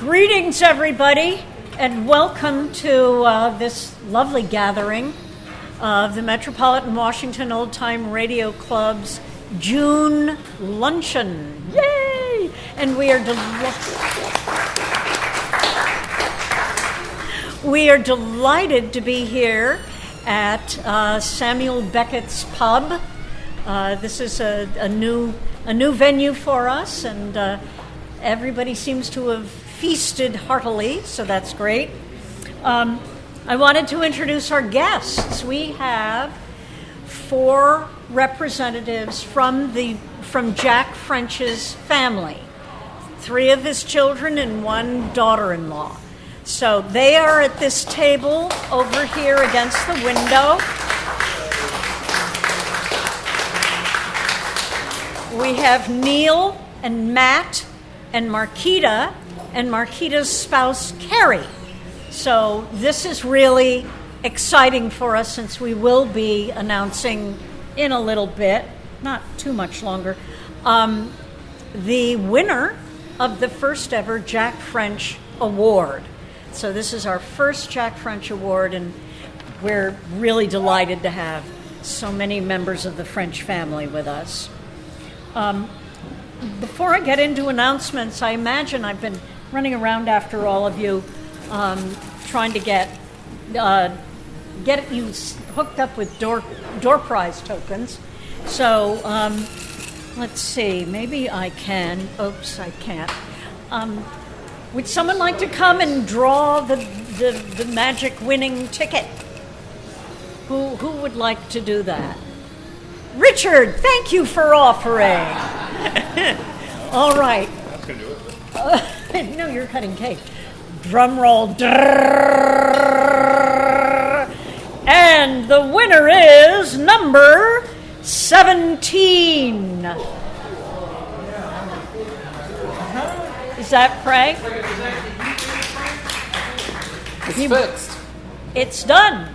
Greetings, everybody, and welcome to this lovely gathering of the Metropolitan Washington Old Time Radio Club's June Luncheon. Yay! And we are delighted to be here at Samuel Beckett's Pub. This is a new venue for us, and everybody seems to have feasted heartily, so that's great. I wanted to introduce our guests. We have 4 representatives from Jack French's family, 3 of his children and 1 daughter-in-law. So they are at this table over here against the window. We have Neil and Matt and Marquita and Marquita's spouse, Carrie. So this is really exciting for us since we will be announcing in a little bit, not too much longer, the winner of the first ever Jack French Award. So this is our first Jack French Award, and we're really delighted to have so many members of the French family with us. Before I get into announcements, I imagine I've been running around after all of you, trying to get you hooked up with door prize tokens. So let's see, maybe I can. Oops, I can't. Would someone like to come and draw the magic winning ticket? Who would like to do that? Richard, thank you for offering. All right. That's going to do it. No, you're cutting cake. Drum roll. And the winner is number 17. Is that Frank? It's fixed. It's done.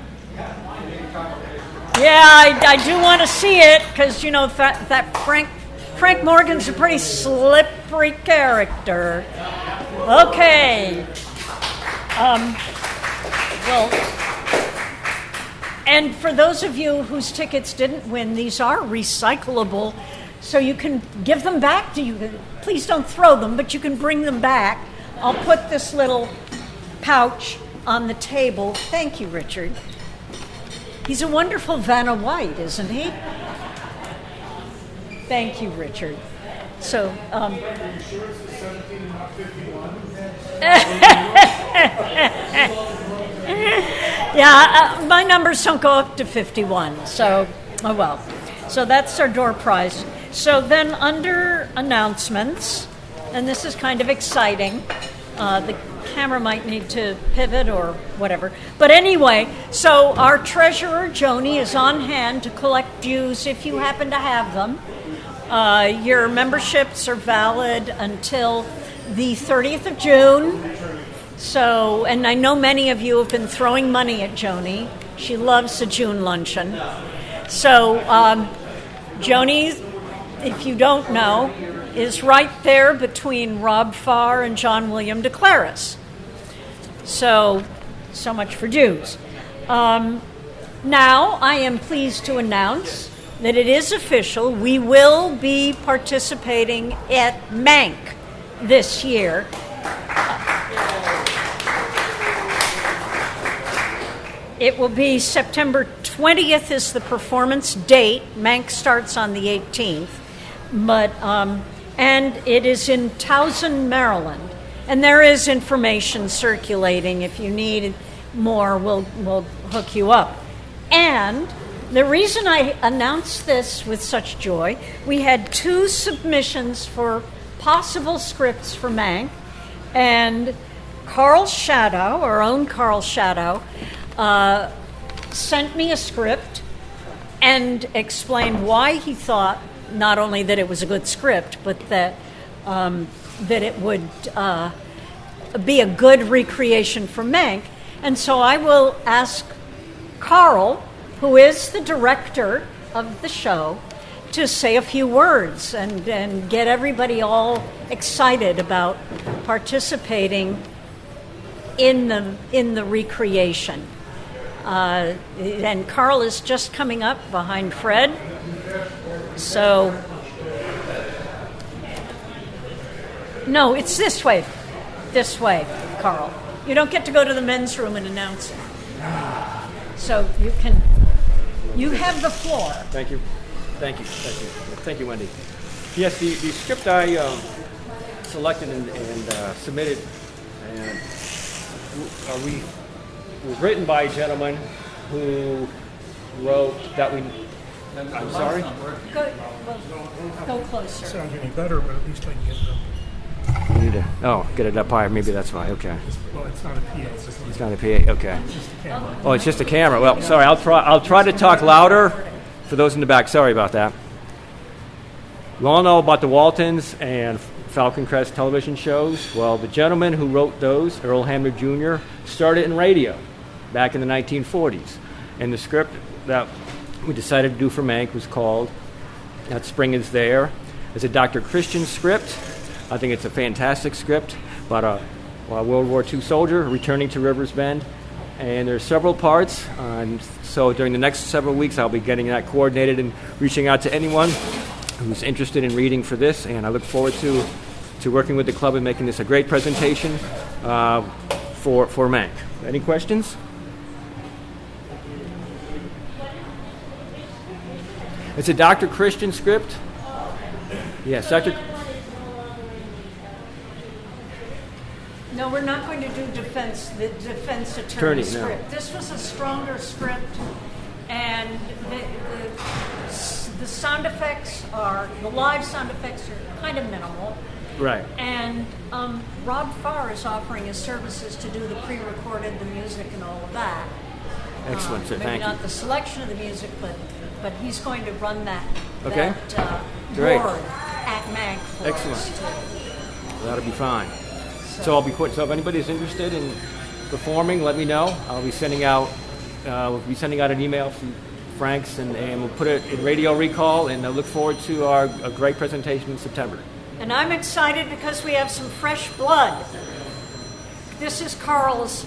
Yeah, I do want to see it because, you know, that Frank Morgan's a pretty slippery character. Okay. Well, and for those of you whose tickets didn't win, these are recyclable, so you can give them back to you. Please don't throw them, but you can bring them back. I'll put this little pouch on the table. Thank you, Richard. He's a wonderful Vanna White, isn't he? Thank you, Richard. So, yeah, my numbers don't go up to 51, so, oh well. So that's our door prize. So then under announcements, and this is kind of exciting, the camera might need to pivot or whatever. But anyway, so our treasurer, Joni, is on hand to collect dues if you happen to have them. Your memberships are valid until the 30th of June. So, and I know many of you have been throwing money at Joni. She loves the June luncheon. So, Joni, if you don't know, is right there between Rob Farr and John William DeClaris. So much for dues. Now, I am pleased to announce that it is official. We will be participating at Mank this year. It will be September 20th is the performance date. Mank starts on the 18th. But and it is in Towson, Maryland. And there is information circulating. If you need more, we'll hook you up. And the reason I announced this with such joy, we had 2 submissions for possible scripts for Mank, and Carl Shadow, our own Carl Shadow, sent me a script and explained why he thought not only that it was a good script, but that it would be a good recreation for Mank. And so I will ask Carl, who is the director of the show, to say a few words and get everybody all excited about participating in the recreation. And Carl is just coming up behind Fred. So, no, it's this way, Carl. You don't get to go to the men's room and announce it. So you have the floor. Thank you, Wendy. Yes, the script I selected and submitted and was written by a gentleman who wrote that we. I'm sorry. Go closer. Sound any better, but at least I can get it up. You need to get it up higher. Maybe that's why. Okay. Well, it's not a PA. It's not a PA. Okay. It's just a camera. Oh, it's just a camera. Well, sorry. I'll try to talk louder for those in the back. Sorry about that. You all know about the Waltons and Falcon Crest television shows. Well, the gentleman who wrote those, Earl Hamner Jr., started in radio back in the 1940s. And the script that we decided to do for Mank was called That Spring Is There. It's a Dr. Christian script. I think it's a fantastic script about a World War II soldier returning to Rivers Bend. And there's several parts. And so during the next several weeks, I'll be getting that coordinated and reaching out to anyone who's interested in reading for this. And I look forward to working with the club and making this a great presentation for Mank. Any questions? It's a Dr. Christian script. Yes, Dr. No, we're not going to do the defense attorney script. No. This was a stronger script, and the sound effects the live sound effects are kind of minimal. Right. And Rob Farr is offering his services to do the pre-recorded, the music, and all of that. Excellent, sir. Thank maybe you. not the selection of the music, but he's going to run that Okay. board Great. at Mank for Excellent. us, too. That'll be fine. So I'll be quick. So if anybody's interested in performing, let me know. I'll be sending out an email from Frank's, and we'll put it in Radio Recall, and I look forward to a great presentation in September. And I'm excited because we have some fresh blood. This is Carl's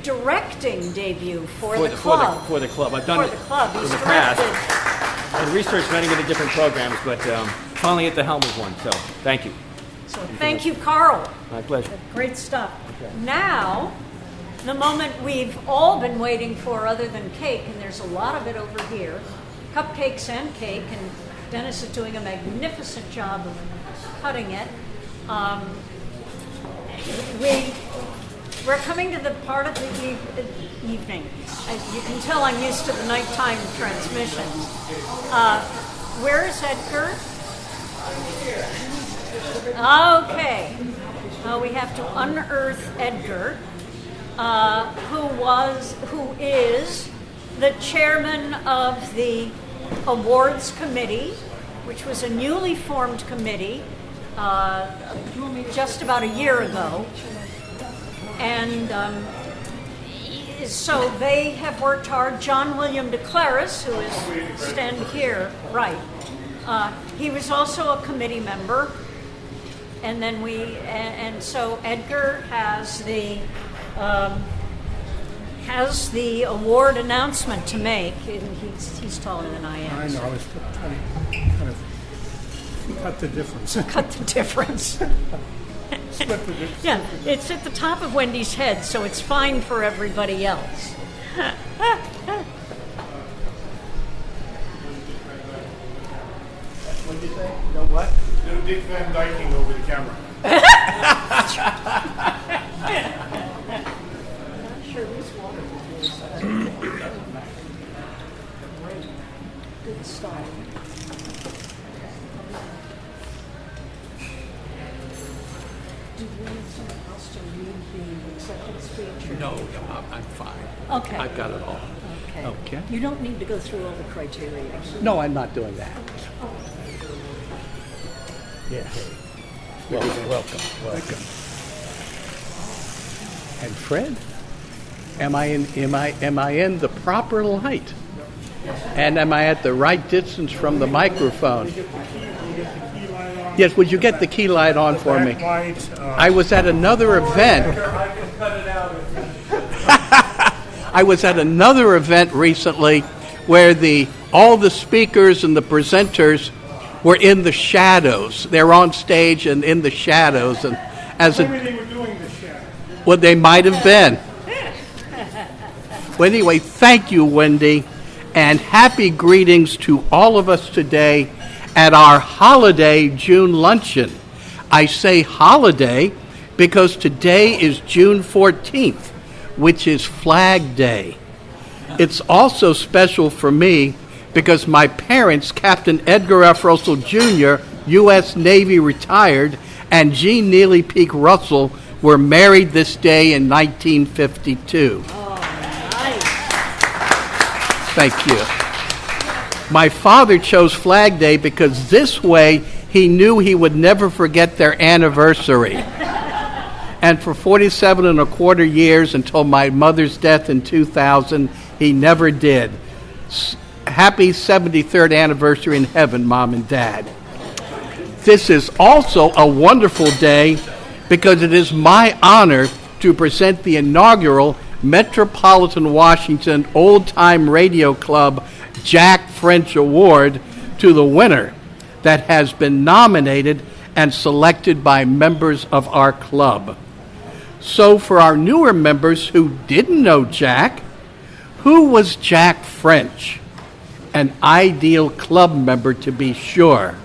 directing debut for the club. For the club. I've done For it the club. in He's the past. directed. And researched many of the different programs, but finally at the helm of one. So thank you. So thank you, Carl. My pleasure. Great stuff. Okay. Now, the moment we've all been waiting for other than cake, and there's a lot of it over here, cupcakes and cake, and Dennis is doing a magnificent job of cutting it. We're coming to the part of the evening. As you can tell, I'm used to the nighttime transmissions. Where is Edgar? Okay. We have to unearth Edgar, who is the chairman of the awards committee, which was a newly formed committee just about a year ago. And so they have worked hard. John William DeClaris, who is standing here, right. He was also a committee member. And then so Edgar has the award announcement to make. And he's taller than I am. I know. I was trying to kind of cut the difference. Cut the difference. Split the difference. Yeah, it's at the top of Wendy's head, so it's fine for everybody else. What did you say? You know what? Do Dick Van Dyking over the camera. I'm sure this water is great. Good stuff. Do you need something else to read the acceptance speech? No, I'm fine. Okay. I've got it all. Okay. Okay. You don't need to go through all the criteria. No, I'm not doing that. Yeah. Welcome. And Fred, am I in the proper light? And am I at the right distance from the microphone? Yes, would you get the key light on for me? I was at another event. I was at another event recently where all the speakers and the presenters were in the shadows. They're on stage and in the shadows, and Maybe they were doing the shadow. well, they might have been. Well, anyway, thank you, Wendy, and happy greetings to all of us today at our holiday June luncheon. I say holiday because today is June 14th, which is Flag Day. It's also special for me because my parents, Captain Edgar F. Russell Jr., U.S. Navy retired, and Jean Neely Peake Russell were married this day in 1952. Thank you. My father chose Flag Day because this way he knew he would never forget their anniversary. And for 47 and a quarter years until my mother's death in 2000, he never did. Happy 73rd anniversary in heaven, Mom and Dad. This is also a wonderful day because it is my honor to present the inaugural Metropolitan Washington Old Time Radio Club Jack French Award to the winner that has been nominated and selected by members of our club. So for our newer members who didn't know Jack, who was Jack French? An ideal club member to be sure,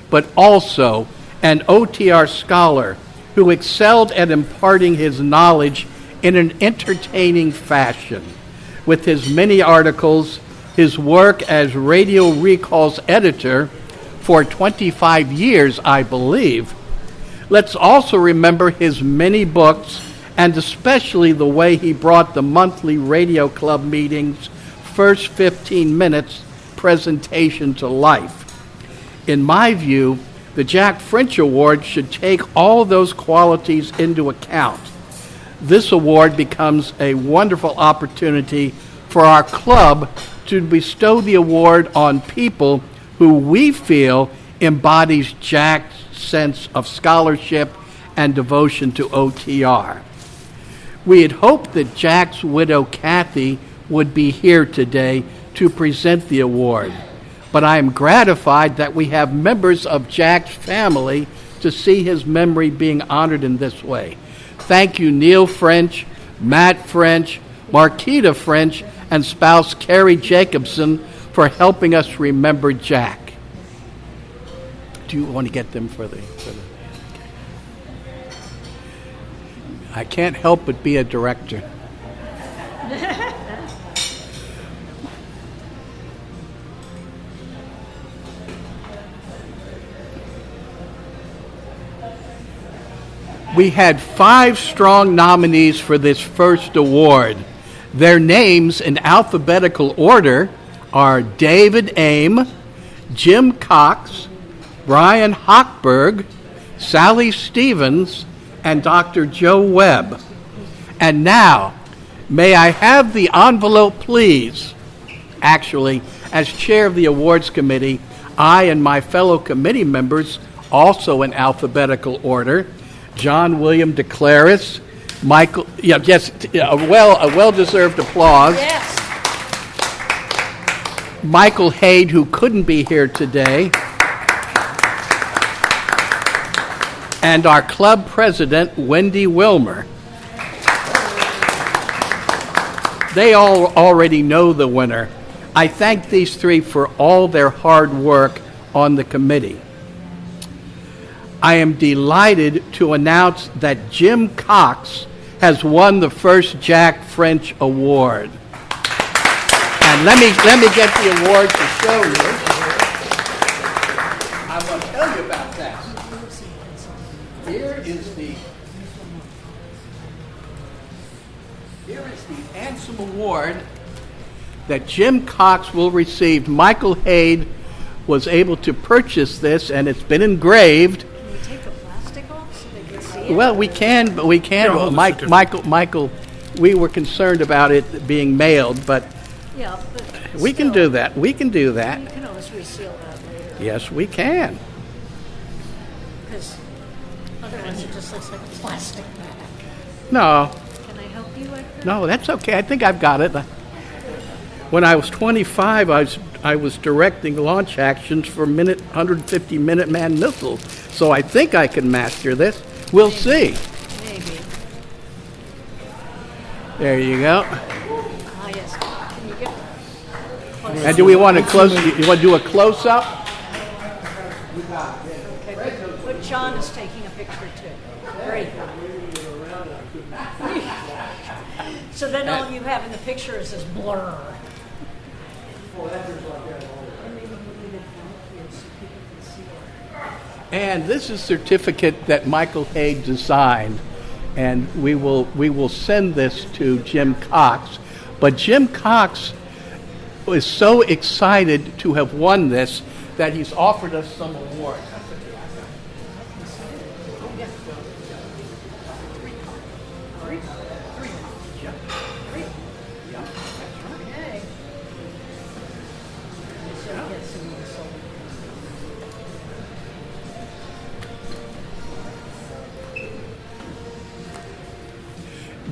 but also an OTR scholar who excelled at imparting his knowledge in an entertaining fashion. With his many articles, his work as Radio Recall's editor for 25 years, I believe. Let's also remember his many books and especially the way he brought the monthly radio club meetings' first 15 minutes presentation to life. In my view, the Jack French Award should take all those qualities into account. This award becomes a wonderful opportunity for our club to bestow the award on people who we feel embodies Jack's sense of scholarship and devotion to OTR. We had hoped that Jack's widow, Kathy, would be here today to present the award, but I am gratified that we have members of Jack's family to see his memory being honored in this way. Thank you, Neil French, Matt French, Marquita French, and spouse Carrie Jacobson for helping us remember Jack. Do you want to get them for the I can't help but be a director. We had 5 strong nominees for this first award. Their names in alphabetical order are David Aim, Jim Cox, Brian Hochberg, Sally Stevens, and Dr. Joe Webb. And now, may I have the envelope, please? Actually, as chair of the awards committee, I and my fellow committee members, also in alphabetical order, John William DeClaris, Michael, a well-deserved applause. Yes. Michael Haid, who couldn't be here today, and our club president, Wendy Wilmer. They all already know the winner. I thank these 3 for all their hard work on the committee. I am delighted to announce that Jim Cox has won the first Jack French Award. And let me get the award to show you. I want to tell you about that. Here is the handsome award that Jim Cox will receive. Michael Haid was able to purchase this, and it's been engraved. Can we take the plastic off so they can see it? Well, we can, but we can. hold the Michael, we were concerned about it being mailed, but Yeah, but We can do that. We can do that. You can always reseal that later, Yes, we can. because otherwise it just looks like a plastic bag. No, Can I help you with that? no, that's okay. I think I've got it. When I was 25, I was directing launch actions for 150 Minuteman missiles. So I think I can master this. We'll see. Maybe. There you go. Ah, yes. Can you get close? And do we want to close? You want to do a close up? Okay, but John is taking a picture too. Great. So then all you have in the picture is this blur. And this is a certificate that Michael Haig designed, and we will send this to Jim Cox. But Jim Cox is so excited to have won this that he's offered us some awards.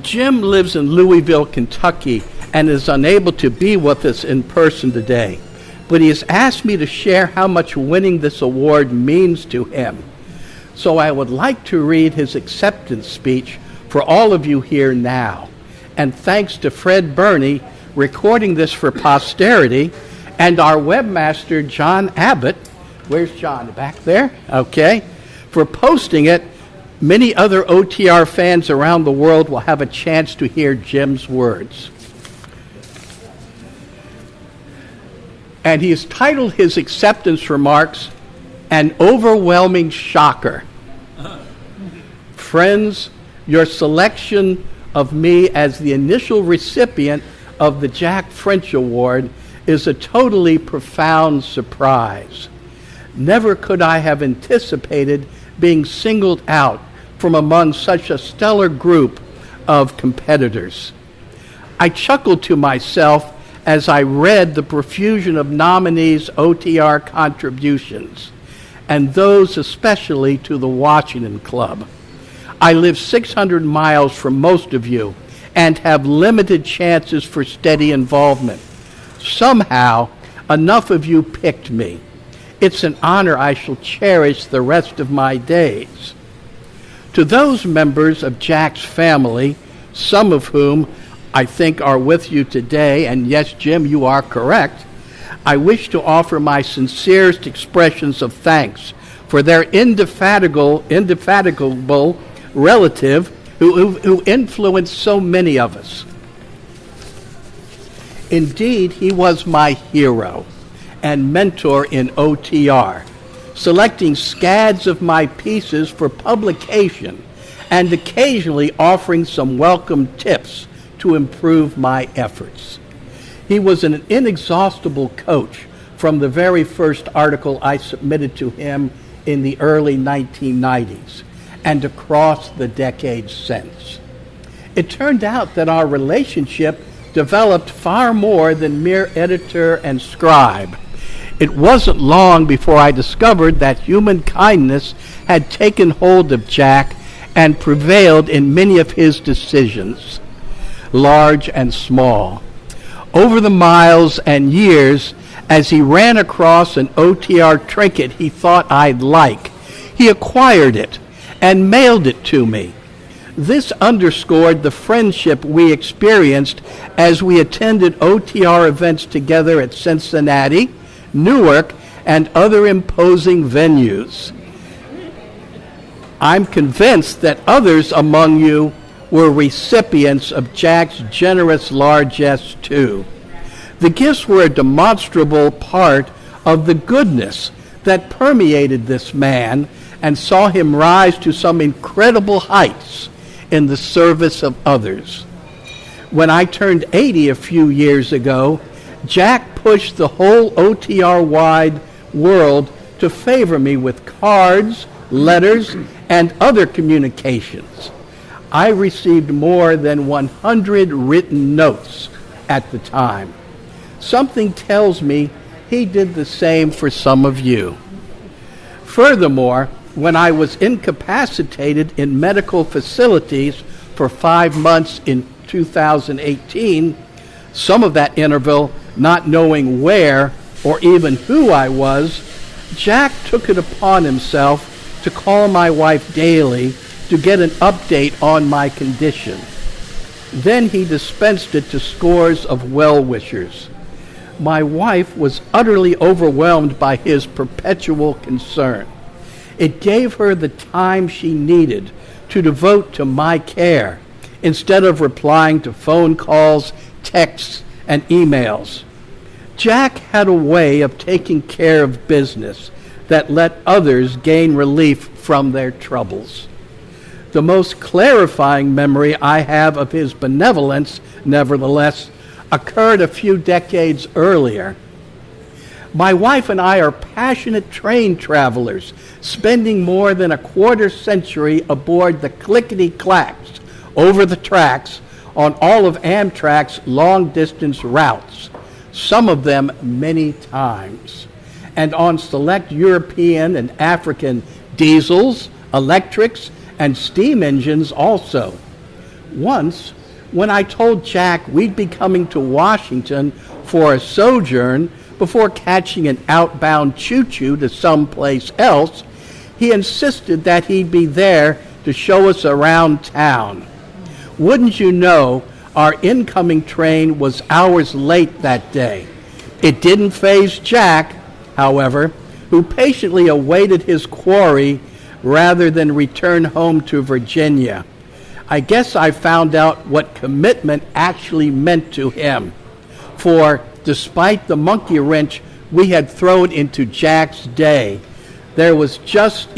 Jim lives in Louisville, Kentucky, and is unable to be with us in person today. But he has asked me to share how much winning this award means to him. So I would like to read his acceptance speech for all of you here now. And thanks to Fred Burney recording this for posterity, and our webmaster, John Abbott. Where's John? Back there? Okay. For posting it. Many other OTR fans around the world will have a chance to hear Jim's words. And he has titled his acceptance remarks, "An Overwhelming Shocker." Friends, your selection of me as the initial recipient of the Jack French Award is a totally profound surprise. Never could I have anticipated being singled out from among such a stellar group of competitors. I chuckled to myself as I read the profusion of nominees' OTR contributions, and those especially to the Washington Club. I live 600 miles from most of you and have limited chances for steady involvement. Somehow, enough of you picked me. It's an honor I shall cherish the rest of my days. To those members of Jack's family, some of whom I think are with you today, and yes, Jim, you are correct, I wish to offer my sincerest expressions of thanks for their indefatigable relative who influenced so many of us. Indeed, he was my hero and mentor in OTR, selecting scads of my pieces for publication and occasionally offering some welcome tips to improve my efforts. He was an inexhaustible coach from the very first article I submitted to him in the early 1990s and across the decades since. It turned out that our relationship developed far more than mere editor and scribe. It wasn't long before I discovered that human kindness had taken hold of Jack and prevailed in many of his decisions, large and small. Over the miles and years, as he ran across an OTR trinket he thought I'd like, he acquired it and mailed it to me. This underscored the friendship we experienced as we attended OTR events together at Cincinnati, Newark, and other imposing venues. I'm convinced that others among you were recipients of Jack's generous largesse too. The gifts were a demonstrable part of the goodness that permeated this man and saw him rise to some incredible heights in the service of others. When I turned 80 a few years ago, Jack pushed the whole OTR-wide world to favor me with cards, letters, and other communications. I received more than 100 written notes at the time. Something tells me he did the same for some of you. Furthermore, when I was incapacitated in medical facilities for 5 months in 2018, some of that interval not knowing where or even who I was, Jack took it upon himself to call my wife daily to get an update on my condition. Then he dispensed it to scores of well-wishers. My wife was utterly overwhelmed by his perpetual concern. It gave her the time she needed to devote to my care instead of replying to phone calls, texts, and emails. Jack had a way of taking care of business that let others gain relief from their troubles. The most clarifying memory I have of his benevolence, nevertheless, occurred a few decades earlier. My wife and I are passionate train travelers, spending more than a quarter century aboard the clickety-clacks over the tracks on all of Amtrak's long-distance routes, some of them many times, and on select European and African diesels, electrics, and steam engines also. Once, when I told Jack we'd be coming to Washington for a sojourn before catching an outbound choo-choo to someplace else, he insisted that he'd be there to show us around town. Wouldn't you know, our incoming train was hours late that day. It didn't faze Jack, however, who patiently awaited his quarry rather than return home to Virginia. I guess I found out what commitment actually meant to him. For despite the monkey wrench we had thrown into Jack's day, it was just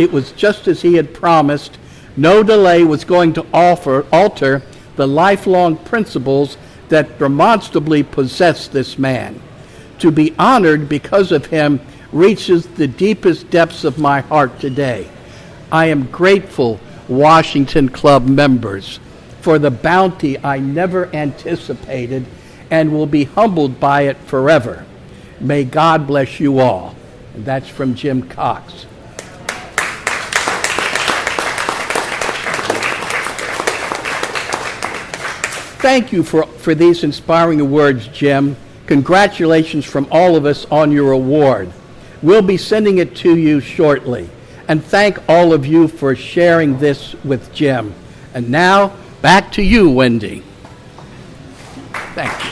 as he had promised. No delay was going to alter the lifelong principles that demonstrably possess this man. To be honored because of him reaches the deepest depths of my heart today. I am grateful, Washington Club members, for the bounty I never anticipated and will be humbled by it forever. May God bless you all. And that's from Jim Cox. Thank you for these inspiring words, Jim. Congratulations from all of us on your award. We'll be sending it to you shortly. And thank all of you for sharing this with Jim. And now, back to you, Wendy. Thank you.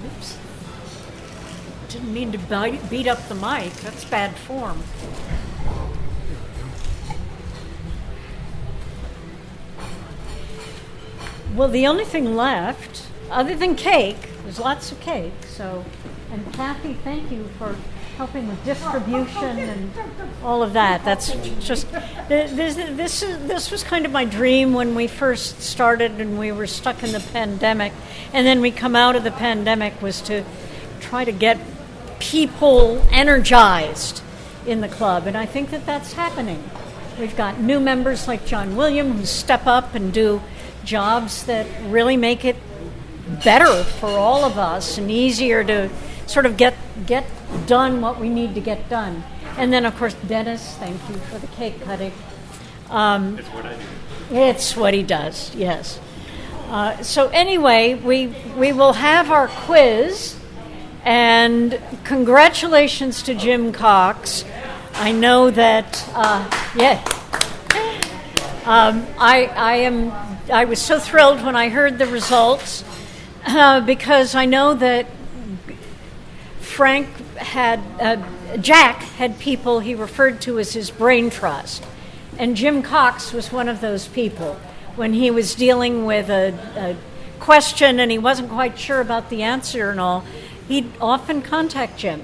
Oops. Didn't mean to beat up the mic. That's bad form. Well, the only thing left, other than cake, there's lots of cake, so, and Kathy, thank you for helping with distribution and all of that. That's just, this was kind of my dream when we first started and we were stuck in the pandemic. And then we come out of the pandemic was to try to get people energized in the club. And I think that that's happening. We've got new members like John William who step up and do jobs that really make it better for all of us and easier to sort of get done what we need to get done. And then, of course, Dennis, thank you for the cake cutting. It's what I do. It's what he does, yes. So anyway, we will have our quiz, and congratulations to Jim Cox. I know that, I was so thrilled when I heard the results because I know that Jack had people he referred to as his brain trust. And Jim Cox was one of those people. When he was dealing with a question and he wasn't quite sure about the answer and all, he'd often contact Jim.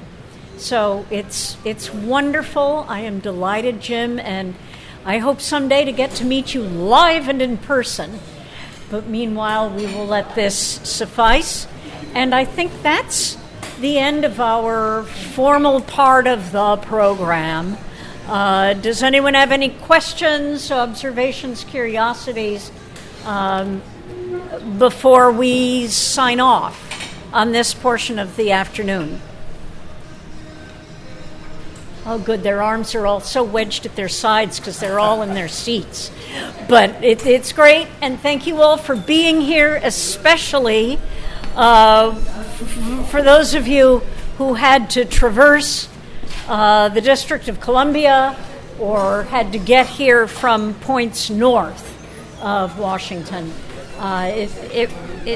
So it's wonderful. I am delighted, Jim, and I hope someday to get to meet you live and in person. But meanwhile, we will let this suffice. And I think that's the end of our formal part of the program. Does anyone have any questions, observations, curiosities before we sign off on this portion of the afternoon? Oh, good. Their arms are all so wedged at their sides because they're all in their seats. But it's great, and thank you all for being here, especially for those of you who had to traverse the District of Columbia or had to get here from points north of Washington. It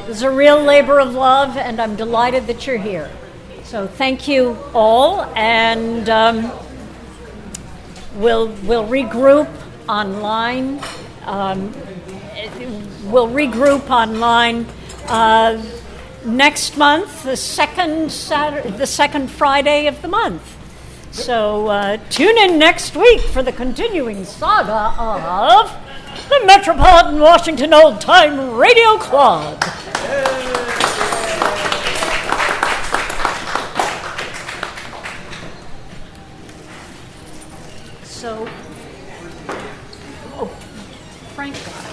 was a real labor of love, and I'm delighted that you're here. So thank you all, and we'll regroup online. We'll regroup online next month, the second Friday of the month. So tune in next week for the continuing saga of the Metropolitan Washington Old Time Radio Club. So, Frank got it.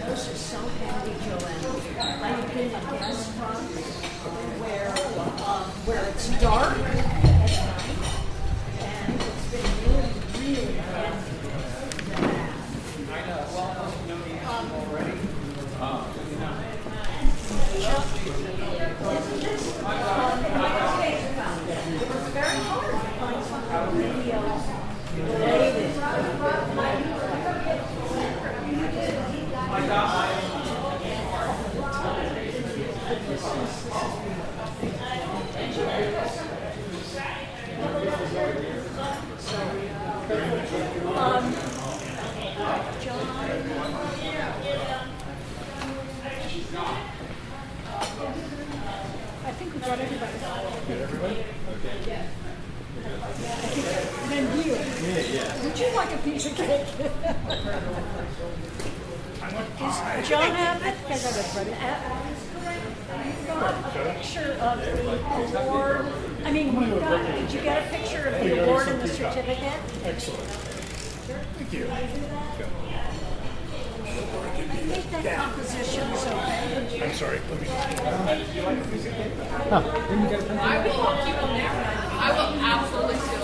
This is so handy, Joanne. I've been in restaurants where it's dark at night, and it's been really handy. I think we got everybody. Get everybody? Okay. Then you. Yeah. Would you like a piece of cake? Does John have it? You've got a picture of the award. I mean, did you get a picture of the award and the certificate? Excellent. Thank you. I think that composition's okay. I'm sorry. Let me. I will absolutely steal.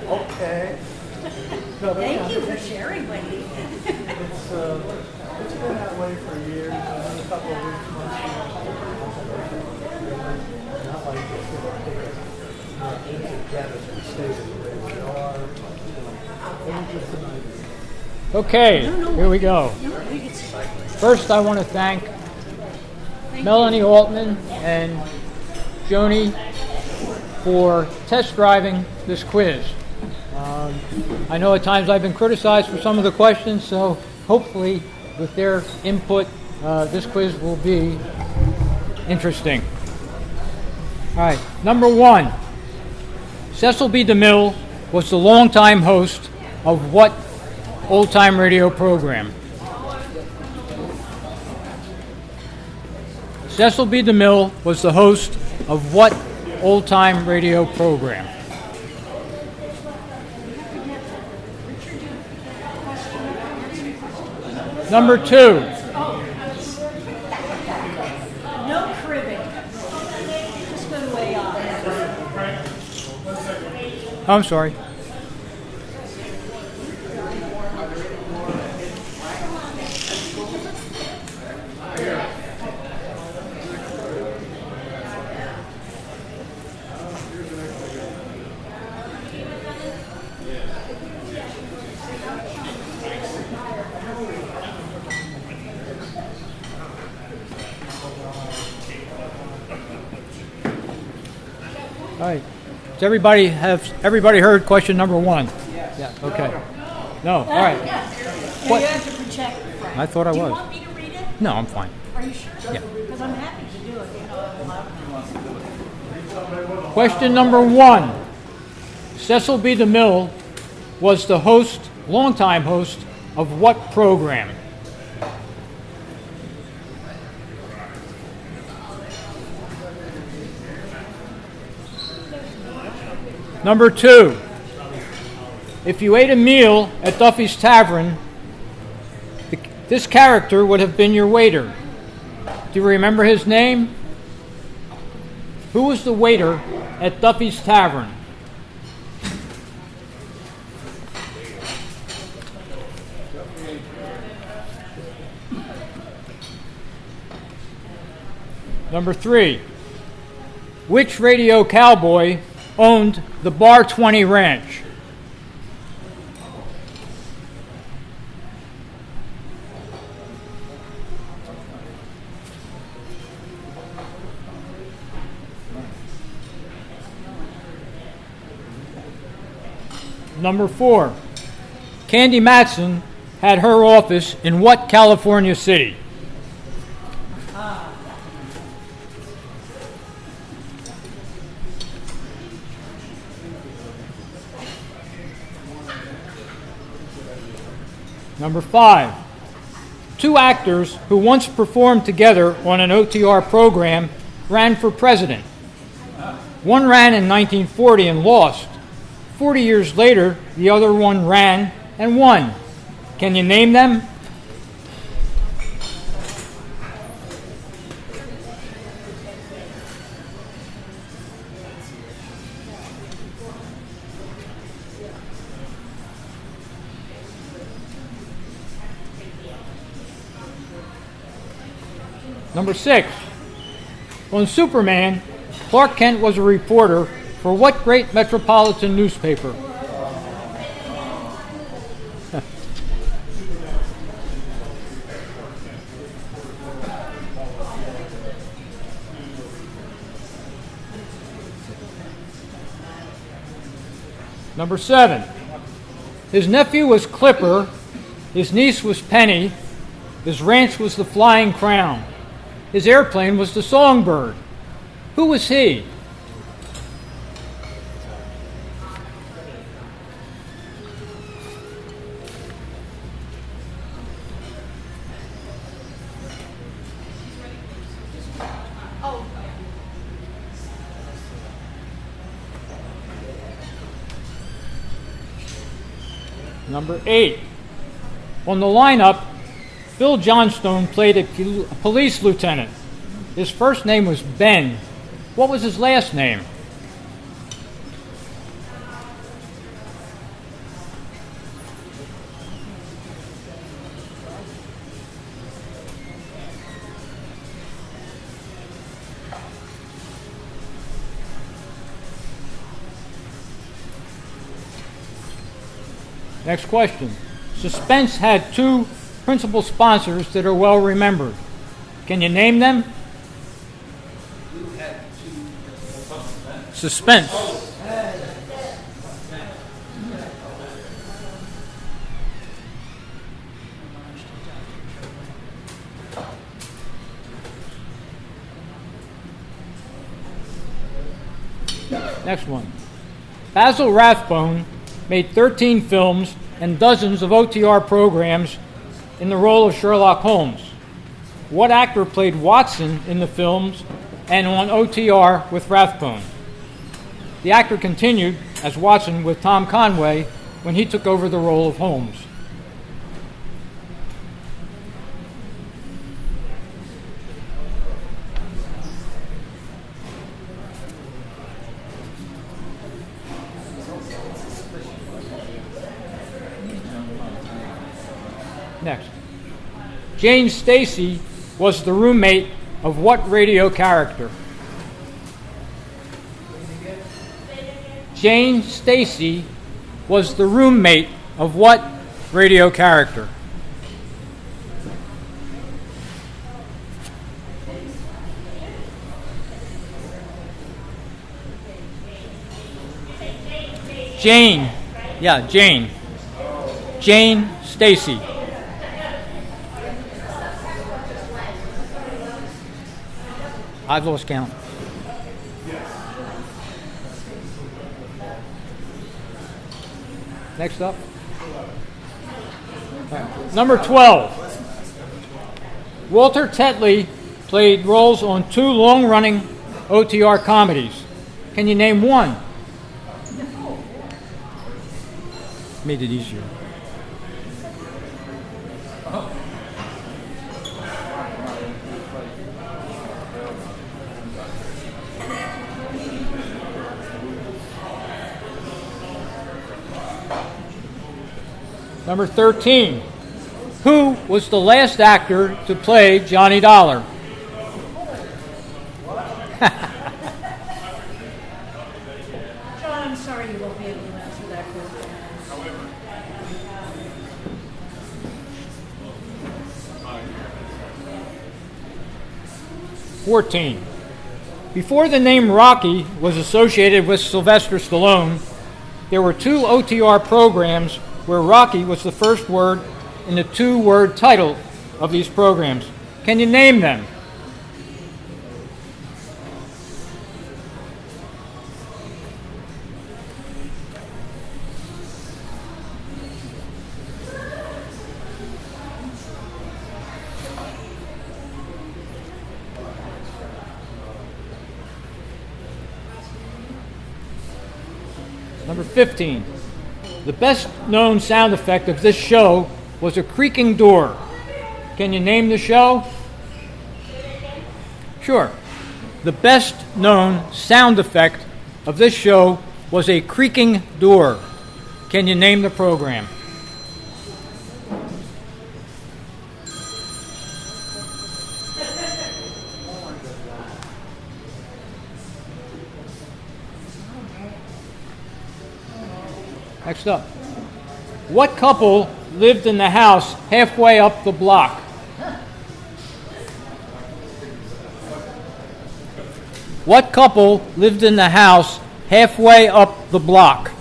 Okay. Thank you for sharing, Wendy. It's been that way for years. And then a couple of weeks, months, not like it's going to take us into Canada and stay the way we are. It was just an idea. Okay, here we go. First, I want to thank Melanie Altman and Joni for test driving this quiz. I know at times I've been criticized for some of the questions, so hopefully with their input, this quiz will be interesting. All right, number one, Cecil B. DeMille was the longtime host of what old-time radio program? Cecil B. DeMille was the host of what old-time radio program? Number two. No cribbing. Just go to AI. I'm sorry. All right. Does everybody heard question number 1? Yeah. Okay. No. All right. What? You have to project, Frank. I thought I Do you was. want me to read it? No, I'm fine. Are you sure? Yeah. Because I'm happy to do it. Question number 1. Cecil B. DeMille was the longtime host of what program? Number 2. If you ate a meal at Duffy's Tavern, this character would have been your waiter. Do you remember his name? Who was the waiter at Duffy's Tavern? Number 3. Which radio cowboy owned the Bar 20 Ranch? Number 4. Candy Matson had her office in what California city? Number 5. 2 actors who once performed together on an OTR program ran for president. One ran in 1940 and lost. 40 years later, the other one ran and won. Can you name them? Number 6. On Superman, Clark Kent was a reporter for what great Metropolitan newspaper? Number 7. His nephew was Clipper, his niece was Penny, his ranch was the Flying Crown, his airplane was the Songbird. Who was he? Number 8. On the lineup, Bill Johnstone played a police lieutenant. His first name was Ben. What was his last name? Next question. Suspense had 2 principal sponsors that are well remembered. Can you name them? Suspense. Next one. Basil Rathbone made 13 films and dozens of OTR programs in the role of Sherlock Holmes. What actor played Watson in the films and on OTR with Rathbone? The actor continued as Watson with Tom Conway when he took over the role of Holmes. Next. Jane Stacy was the roommate of what radio character? Jane Stacy was the roommate of what radio character? Jane. Yeah, Jane. Jane Stacy. I've lost count. Next up. Number 12. Walter Tetley played roles on 2 long-running OTR comedies. Can you name one? Made it easier. Number 13. Who was the last actor to play Johnny Dollar? John, I'm sorry you won't be able to answer that question. 14. Before the name Rocky was associated with Sylvester Stallone, there were 2 OTR programs where Rocky was the first word in the 2-word title of these programs. Can you name them? Number 15. The best known sound effect of this show was a creaking door. Can you name the show? Sure. The best known sound effect of this show was a creaking door. Can you name the program? Next up. What couple lived in the house halfway up the block? What couple lived in the house halfway up the block?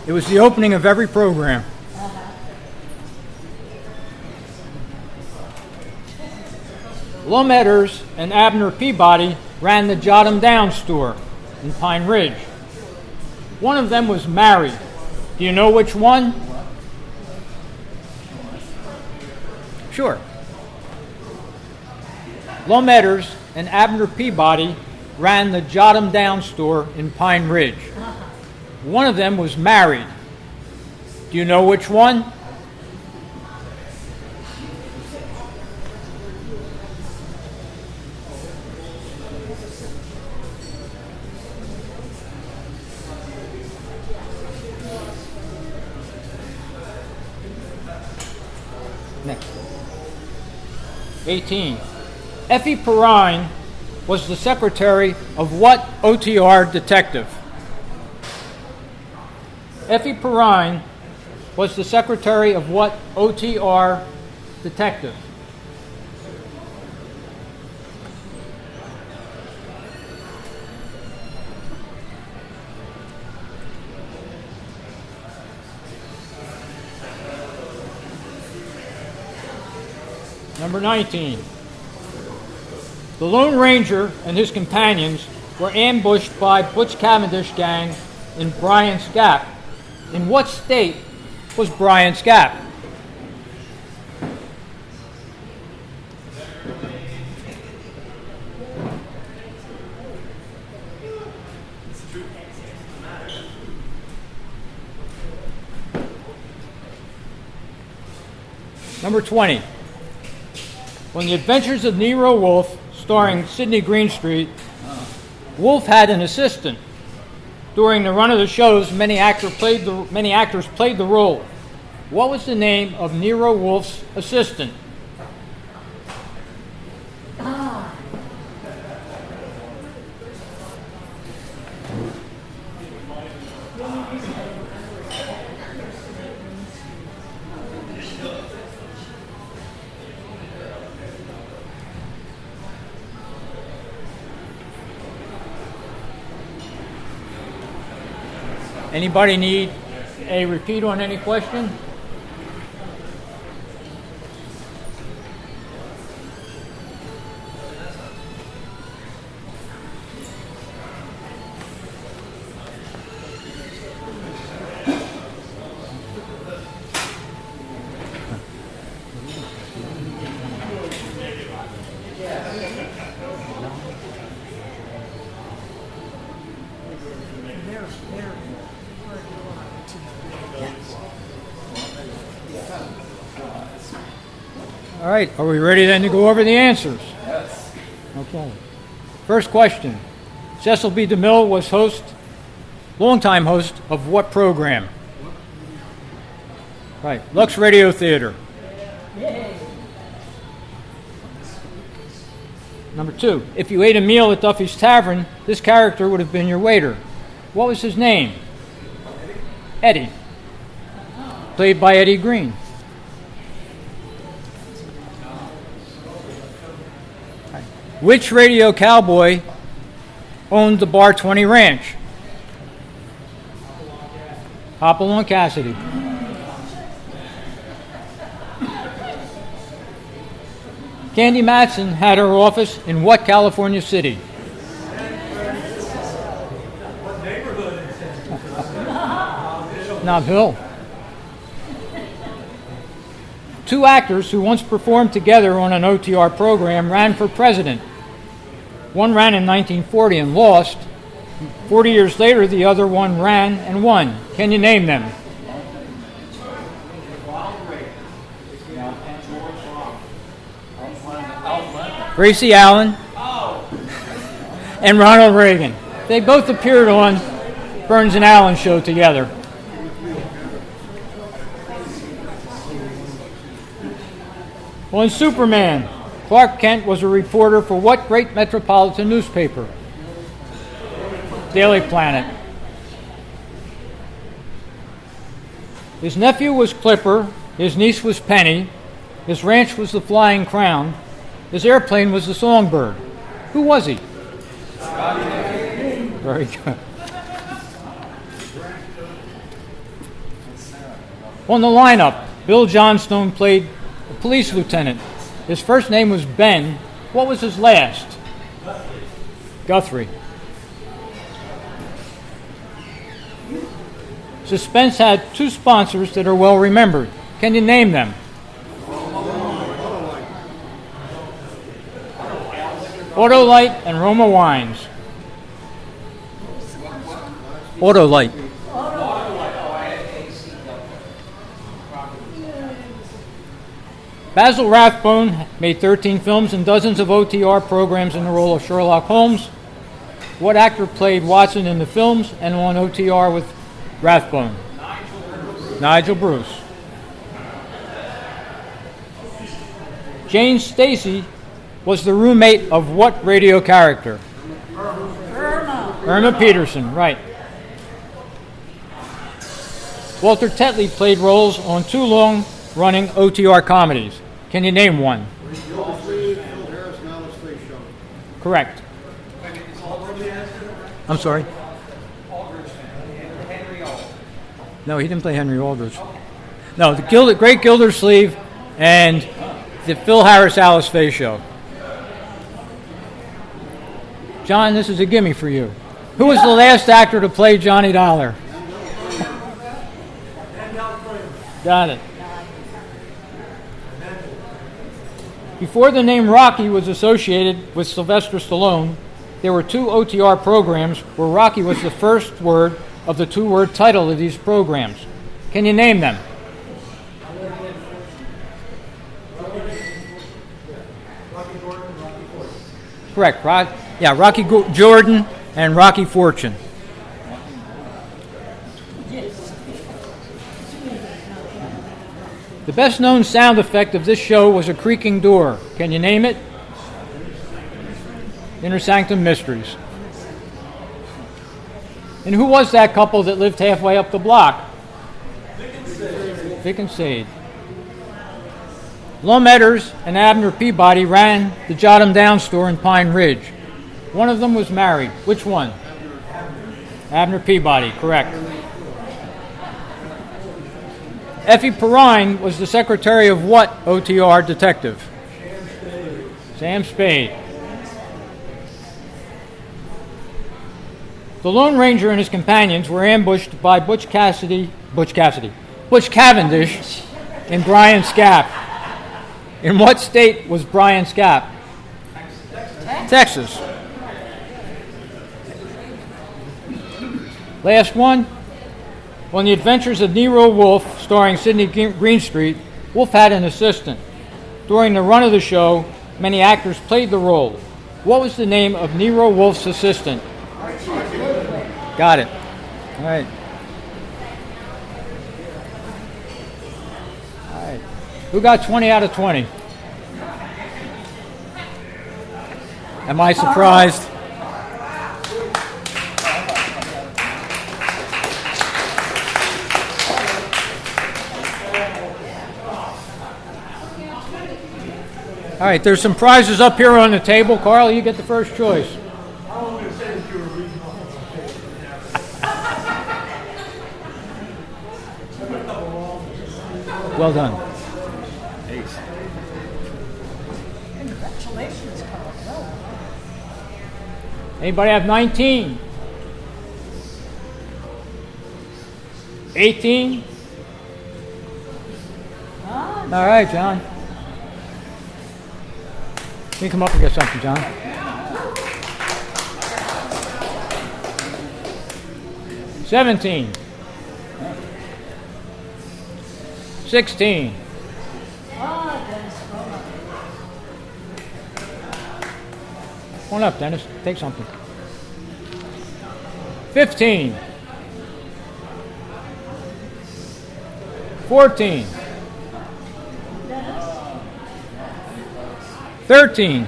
It was the opening of every program. Lometters and Abner Peabody ran the Jot 'em Down store in Pine Ridge. One of them was married. Do you know which one? Sure. Lometters and Abner Peabody ran the Jot 'em Down store in Pine Ridge. One of them was married. Do you know which one? Next. 18. Effie Perrine was the secretary of what OTR detective? Effie Perrine was the secretary of what OTR detective? Number 19. The Lone Ranger and his companions were ambushed by Butch Cavendish gang in Bryant's Gap. In what state was Bryant's Gap? Number 20. On The Adventures of Nero Wolfe, starring Sidney Greenstreet, Wolfe had an assistant. During the run of the shows, many actors played the role. What was the name of Nero Wolfe's assistant? Anybody need a repeat on any question? All right, are we ready then to go over the answers? Yes. Okay. First question. Cecil B. DeMille was longtime host of what program? Right, Lux Radio Theater. Number 2, if you ate a meal at Duffy's Tavern, this character would have been your waiter. What was his name? Eddie. Played by Eddie Green. Which radio cowboy owned the Bar 20 Ranch? Hopalong Cassidy. Candy Matson had her office in what California city? Nob Hill. 2 actors who once performed together on an OTR program ran for president. One ran in 1940 and lost. 40 years later, the other one ran and won. Can you name them? Gracie Allen and Ronald Reagan. They both appeared on Burns and Allen show together. On Superman, Clark Kent was a reporter for what great metropolitan newspaper? Daily Planet. His nephew was Clipper, his niece was Penny, his ranch was the Flying Crown, his airplane was the Songbird. Who was he? Very good. On the lineup, Bill Johnstone played a police lieutenant. His first name was Ben. What was his last? Guthrie. Suspense had 2 sponsors that are well remembered. Can you name them? Autolite and Roma Wines. Autolite. Basil Rathbone made 13 films and dozens of OTR programs in the role of Sherlock Holmes. What actor played Watson in the films and on OTR with Rathbone? Nigel Bruce. Jane Stacy was the roommate of what radio character? Irma Peterson, right. Walter Tetley played roles on 2 long-running OTR comedies. Can you name one? Correct. I'm sorry? No, he didn't play Henry Aldrich. No, the Great Gildersleeve and the Phil Harris Alice Faye Show. John, this is a gimme for you. Who was the last actor to play Johnny Dollar? Got it. Before the name Rocky was associated with Sylvester Stallone, there were 2 OTR programs where Rocky was the first word of the 2-word title of these programs. Can you name them? Correct. Rocky Jordan and Rocky Fortune. The best known sound effect of this show was a creaking door. Can you name it? Inner Sanctum Mysteries. And who was that couple that lived halfway up the block? Vic and Sade. Lum Edders and Abner Peabody ran the Jot 'em Down store in Pine Ridge. One of them was married. Which one? Abner Peabody, correct. Effie Perrine was the secretary of what OTR detective? Sam Spade. The Lone Ranger and his companions were ambushed by Butch Cavendish in Bryan's Gap. In what state was Bryan's Gap? Texas. Last one. On The Adventures of Nero Wolfe, starring Sidney Greenstreet, Wolfe had an assistant. During the run of the show, many actors played the role. What was the name of Nero Wolfe's assistant? Got it. All right. All right. Who got 20 out of 20? Am I surprised? All right, there's some prizes up here on the table. Carl, you get the first choice. Well done. Congratulations, Carl. Well, Anybody have 19? 18? All right, John. You come up and get something, John. $17. 16. Come on up, Dennis. Take something. 15. 14. 13.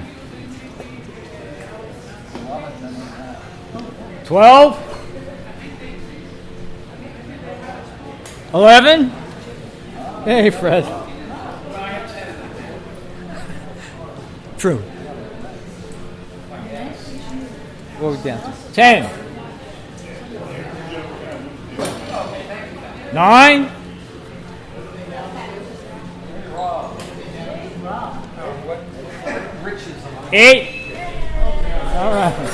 12. 11. Hey, Fred. True. What are we down to? 10. 9. 8. All right.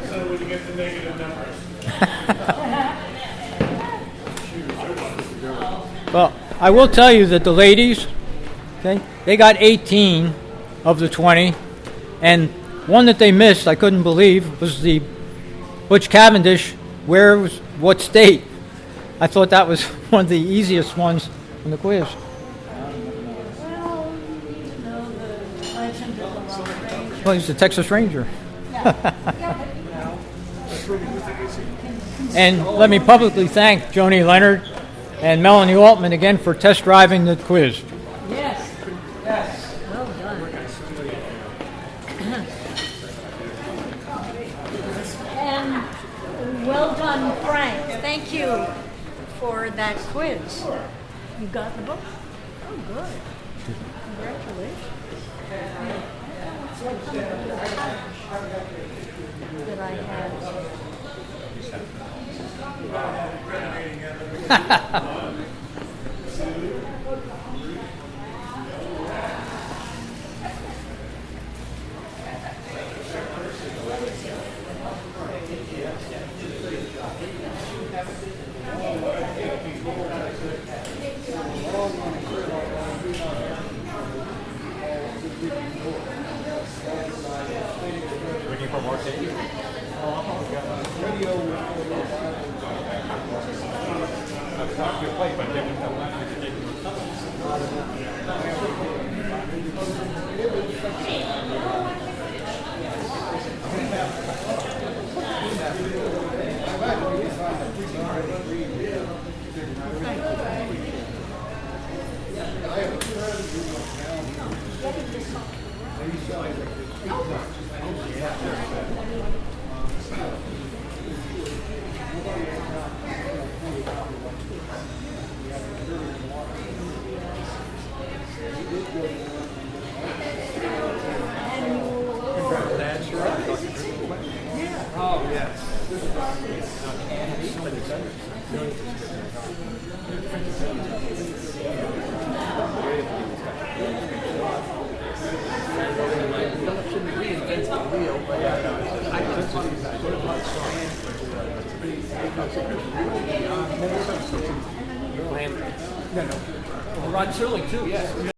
So when you get the negative numbers. Well, I will tell you that the ladies, okay, they got 18 of the 20, and one that they missed, I couldn't believe, was the Butch Cavendish, where was what state? I thought that was one of the easiest ones in the quiz. well, you know the legend of the Lone Ranger. Well, he's the Texas Ranger. And let me publicly thank Joni Leonard and Melanie Altman again for test driving the quiz. Yes. Yes. Well done. And well done, Frank. Thank you for that quiz. You got the book? Oh, good. Congratulations. It's like some of the that I had. Oh, yes. Rod Serling too, yes.